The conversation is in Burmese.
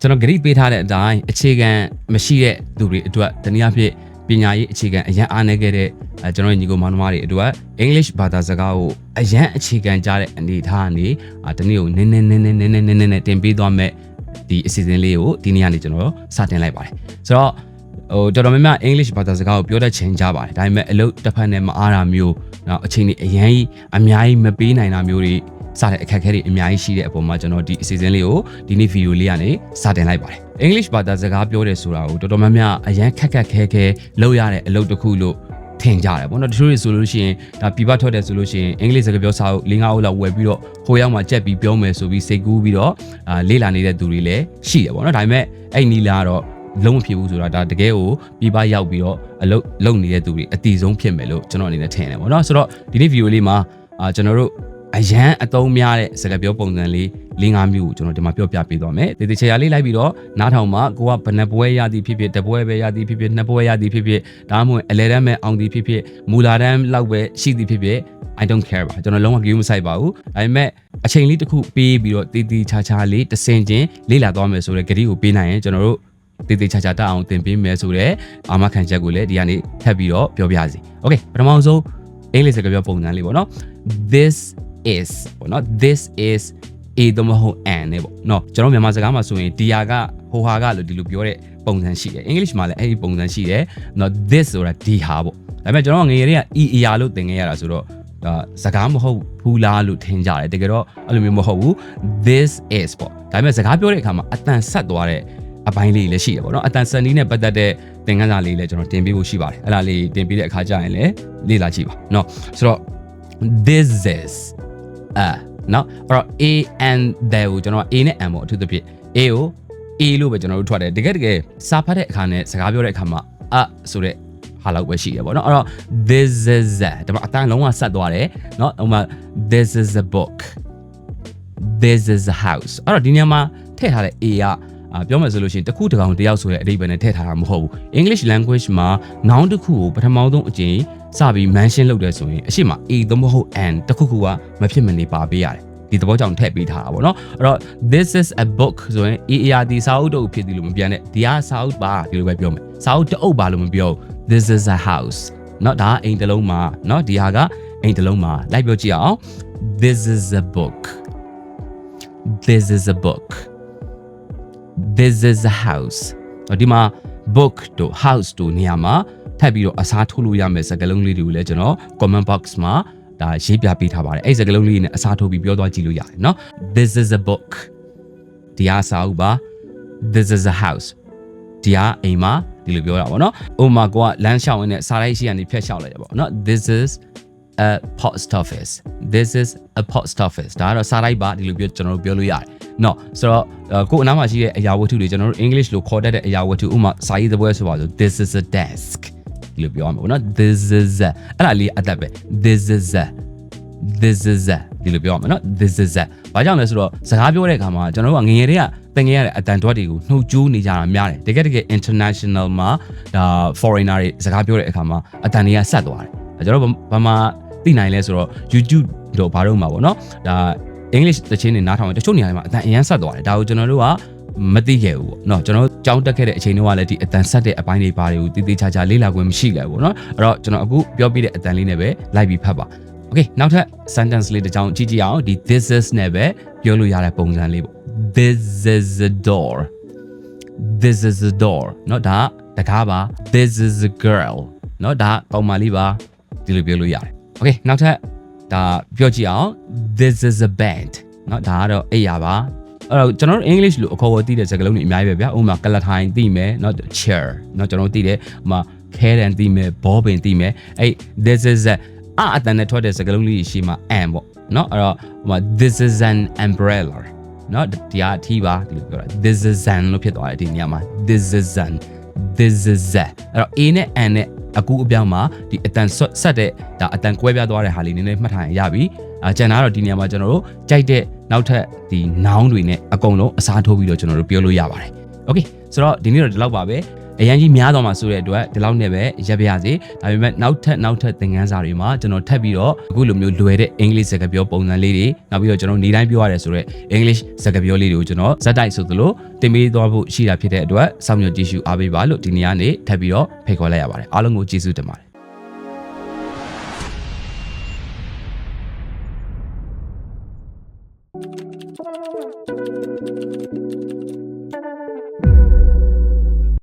ကျွန်တော်ဂရိပေးထားတဲ့အတိုင်းအခြေခံမရှိတဲ့သူတွေအတွက်တနည်းအားဖြင့်ပညာရေးအခြေခံအရန်အားနည်းခဲ့တဲ့ကျွန်တော်ညီကိုမောင်နှမတွေအတွက် English ဘာသာစကားကိုအရန်အခြေခံကြတဲ့အနေအထားကနေတနည်းကိုနည်းတင်ပေးသွားမဲ့ဒီအစီအစဉ်လေးကိုဒီနေ့ကနေကျွန်တော်စတင်လိုက်ပါတယ်ဆိုတော့တော်တော်များများ English ဘာသာစကားကိုပြောတတ်ချင်ကြပါတယ်ဒါပေမဲ့အလုပ်တစ်ဖက်နဲ့မအားတာမျိုးနောက်အချိန်ကြီးအများကြီးမပေးနိုင်တာမျိုးတွေစတဲ့အခက်အခဲတွေအများကြီးရှိတဲ့အပေါ်မှာကျွန်တော်ဒီအစီအစဉ်လေးကိုဒီနေ့ဗီဒီယိုလေးကနေစတင်လိုက်ပါတယ် English ဘာသာစကားပြောတယ်ဆိုတာကိုတော်တော်များများအရန်ခက်ခဲလုပ်ရတဲ့အလုပ်တစ်ခုလို့ထင်ကြတယ်ပေါ့နော်တချို့တွေဆိုလို့ရှိရင်ဒါပြပထွက်တယ်ဆိုလို့ရှိရင်အင်္ဂလိပ်စကားပြောစာအုပ်၄-၅ အုပ်လောက်ဝယ်ပြီးတော့ဟိုရောက်မှကြက်ပြီးပြောမယ်ဆိုပြီးစိတ်ကူးပြီးတော့လေ့လာနေတဲ့သူတွေလည်းရှိတယ်ပေါ့နော်ဒါပေမဲ့အဲ့နီလာတော့လုံးမဖြစ်ဘူးဆိုတာဒါတကယ်ကိုပြပရောက်ပြီးတော့အလုပ်လုပ်နေတဲ့သူတွေအတီဆုံးဖြစ်မယ်လို့ကျွန်တော်အနေနဲ့ထင်တယ်ပေါ့နော်ဆိုတော့ဒီနေ့ဗီဒီယိုလေးမှာကျွန်တော်တို့အရန်အသုံးများတဲ့စကားပြောပုံစံလေး၄-၅ မျိုးကိုကျွန်တော်ဒီမှာပြောပြပေးသွားမယ်။ဒီချရာလေးလိုက်ပြီးတော့နားထောင်မှာကိုကဘယ်နှပွဲရသည်ဖြစ်ဖြစ်တပွဲပဲရသည်ဖြစ်ဖြစ်နှစ်ပွဲရသည်ဖြစ်ဖြစ်ဒါမှမဟုတ်အလဲတန်းပဲအောင်သည်ဖြစ်ဖြစ်မူလာတန်းလောက်ပဲရှိသည်ဖြစ်ဖြစ် I don't care ပါကျွန်တော်လုံးဝ game မဆိုင်ပါဘူး။ဒါပေမဲ့အချိန်လေးတစ်ခုပေးပြီးတော့တီချာလေးတဆင်ချင်းလေ့လာသွားမယ်ဆိုတဲ့ဂရီကိုပေးနိုင်ရင်ကျွန်တော်တို့တီချာတအောင်သင်ပေးမယ်ဆိုတဲ့အာမခံချက်ကိုလည်းဒီကနေထပ်ပြီးတော့ပြောပြစီ။ Okay ပထမဆုံးအင်္ဂလိပ်စကားပြောပုံစံလေးပေါ့နော်။ This is ပေါ့နော် this is a သို့မဟုတ် an နဲ့ပေါ့နော်ကျွန်တော်မြန်မာစကားမှာဆိုရင်ဒီဟာကဟိုဟာကလို့ဒီလိုပြောတဲ့ပုံစံရှိတယ်အင်္ဂလိပ်မှာလည်းအဲ့ဒီပုံစံရှိတယ်နော် this ဆိုတာဒီဟာပေါ့ဒါပေမဲ့ကျွန်တော်ငယ်တွေက e အရာလို့သင်ခဲ့ရတာဆိုတော့စကားမဟုတ်ဘူးလားလို့ထင်ကြတယ်တကယ်တော့အဲ့လိုမျိုးမဟုတ်ဘူး this is ပေါ့ဒါပေမဲ့စကားပြောတဲ့အခါမှာအတန်ဆက်သွားတဲ့အပိုင်းလေးလည်းရှိတယ်ပေါ့နော်အတန်ဆက်နီးနဲ့ပတ်သက်တဲ့သင်ခန်းစာလေးလည်းကျွန်တော်တင်ပေးဖို့ရှိပါတယ်အဲ့ဒါလေးတင်ပေးတဲ့အခါကျရင်လည်းလေ့လာကြည့်ပါနော်ဆိုတော့ this is နော်အဲ့တော့ a and there ကိုကျွန်တော် a နဲ့ and ပေါ့အထူးသဖြင့် a ကို a လို့ပဲကျွန်တော်တို့ထွက်တယ်တကယ်စာဖတ်တဲ့အခါနဲ့စကားပြောတဲ့အခါမှာဆိုတဲ့ဟာလောက်ပဲရှိရပေါ့နော်အဲ့တော့ this is ဒါမှအတန်းလုံးဝဆက်သွားတယ်နော်ဥပမာ this is a book this is a house အဲ့တော့ဒီနေရာမှာထည့်ထားတဲ့ a ကပြောမယ်ဆိုလို့ရှိရင်တစ်ခုတစ်ကောင်တစ်ယောက်ဆိုတဲ့အဓိပ္ပာယ်နဲ့ထည့်ထားတာမဟုတ်ဘူး English language မှာ noun တစ်ခုကိုပထမဆုံးအကြိမ်စပြီး mention လုပ်တယ်ဆိုရင်အရှိမ a သို့မဟုတ် and တစ်ခုကမဖြစ်မနေပါပေးရတယ်ဒီသဘောကြောင့်ထည့်ပေးထားတာပေါ့နော်အဲ့တော့ this is a book ဆိုရင် EAR ဒီစာအုပ်တုပ်ဖြစ်သည်လို့မပြန်နဲ့ဒီဟာစာအုပ်ပါဒီလိုပဲပြောမယ်စာအုပ်တအုပ်ပါလို့မပြော this is a house เนาะဒါအိမ်တစ်လုံးမှာเนาะဒီဟာကအိမ်တစ်လုံးမှာလိုက်ပြောကြည့်အောင် this is a book this is a book this is a house ဒီမှာ book တို့ house တို့နေရာမှာထပ်ပြီးတော့အစားထိုးလို့ရမယ့်စကားလုံးလေးတွေကိုလည်းကျွန်တော် comment box မှာဒါရေးပြပေးထားပါတယ်အဲ့စကားလုံးလေးနဲ့အစားထိုးပြီးပြောသွားကြည့်လို့ရတယ်เนาะ this is a book ဒီဟာစာအုပ်ပါ this is a house ဒီဟာအိမ်မှာဒီလိုပြောတာပေါ့เนาะဥပမာကိုကလမ်းလျှောက်ရင်းနဲ့စာလိုက်ရှိကနေဖြတ်လျှောက်လိုက်ရပါပေါ့เนาะ this is a post office this is a post office ဒါကတော့စာလိုက်ပါဒီလိုပြောကျွန်တော်တို့ပြောလို့ရတယ်เนาะဆိုတော့ကိုအနားမှာရှိတဲ့အရာဝတ္ထုတွေကျွန်တော်တို့ English လို့ခေါ်တတ်တဲ့အရာဝတ္ထုဥပမာစာရေးသပွဲဆိုပါဆို this is a desk ဒီလိုပြောရမှာပေါ့နော် this is a အဲ့ဒါလေးအသက်ပဲ this is a ဒီလိုပြောရမှာနော် this is a ဘာကြောင့်လဲဆိုတော့စကားပြောတဲ့အခါမှာကျွန်တော်တို့ကငယ်ငယ်တွေကသင်ခဲ့ရတဲ့အတန်တွက်တွေကိုနှုတ်ကြိုးနေကြတာများတယ်တကယ် international မှာဒါ foreigner တွေစကားပြောတဲ့အခါမှာအတန်တွေကဆက်သွားတယ်ကျွန်တော်ဘာမှသိနိုင်လဲဆိုတော့ YouTube တို့ဘာလို့မှာပေါ့နော်ဒါ English တချင်းတွေနားထောင်ရင်တချို့နေရာတွေမှာအတန်အရန်ဆက်သွားတယ်ဒါကိုကျွန်တော်တို့ကမသိခဲ့ဘူးပေါ့เนาะကျွန်တော်ကြောင်းတက်ခဲ့တဲ့အချိန်တုန်းကလည်းဒီအတန်ဆက်တဲ့အပိုင်းတွေဘာတွေကိုတည်တည်ချာချာလေ့လာခွင့်မရှိခဲ့ဘူးเนาะအဲ့တော့ကျွန်တော်အခုပြောပြတဲ့အတန်လေးနဲ့ပဲလိုက်ပြီးဖတ်ပါ Okay နောက်ထပ် sentence လေးတစ်ကြောင်းကြည့်ကြည့်အောင်ဒီ this is နဲ့ပဲပြောလို့ရတဲ့ပုံစံလေးပေါ့ this is a door this is a door เนาะဒါတကားပါ this is a girl เนาะဒါကောင်မလေးပါဒီလိုပြောလို့ရတယ် Okay နောက်ထပ်ဒါပြောကြည့်အောင် this is a bed เนาะဒါကတော့အိပ်ရာပါအဲ့တော့ကျွန်တော်တို့ English လို့အခေါ်အဝေါ်သိတဲ့စကားလုံးတွေအများကြီးပဲဗျာဥပမာကလထိုင်သိမယ်เนาะ chair เนาะကျွန်တော်တို့သိတယ်ဥပမာ carrot သိမယ် ball ပင်သိမယ်အဲ့ this is a အတန်နဲ့ထွက်တဲ့စကားလုံးလေးရှိမှ an ပေါ့เนาะအဲ့တော့ဥပမာ this is an umbrella เนาะဒီဟာအထီးပါဒီလိုပြောတာ this is an လို့ဖြစ်သွားတယ်ဒီနေရာမှာ this is an this is a အဲ့တော့ a နဲ့ an နဲ့အကူအပြောင်းမှာဒီအတန်ဆက်တဲ့ဒါအတန်ကွဲပြားသွားတဲ့ဟာလေးနည်းနည်းမှတ်ထားရင်ရပြီကျန်တာတော့ဒီနေရာမှာကျွန်တော်တို့ကြိုက်တဲ့နောက်ထပ်ဒီ noun တွေနဲ့အကုန်လုံးအစားထိုးပြီးတော့ကျွန်တော်တို့ပြောလို့ရပါတယ် Okay ဆိုတော့ဒီနေ့တော့ဒီလောက်ပါပဲ အရင်ကြီးများတော့မှာဆိုတဲ့အတွက်ဒီလောက်နဲ့ပဲရပ်ပြရစီဒါပေမဲ့နောက်ထပ်သင်ခန်းစာတွေမှာကျွန်တော်ထပ်ပြီးတော့အခုလိုမျိုးလွယ်တဲ့အင်္ဂလိပ်စကားပြောပုံစံလေးတွေနောက်ပြီးတော့ကျွန်တော်နေတိုင်းပြောရတဲ့ဆိုတဲ့ English စကားပြောလေးတွေကိုကျွန်တော်ဇက်တိုက်ဆိုသလိုတင်ပေးသွားဖို့ရှိတာဖြစ်တဲ့အတွက်စောင့်မျှော်ကြည့်ရှုအားပေးပါလို့ဒီနေ့ကနေထပ်ပြီးတော့ဖိတ်ခေါ်လိုက်ရပါတယ်အားလုံးကိုကျေးဇူးတင်ပါတယ်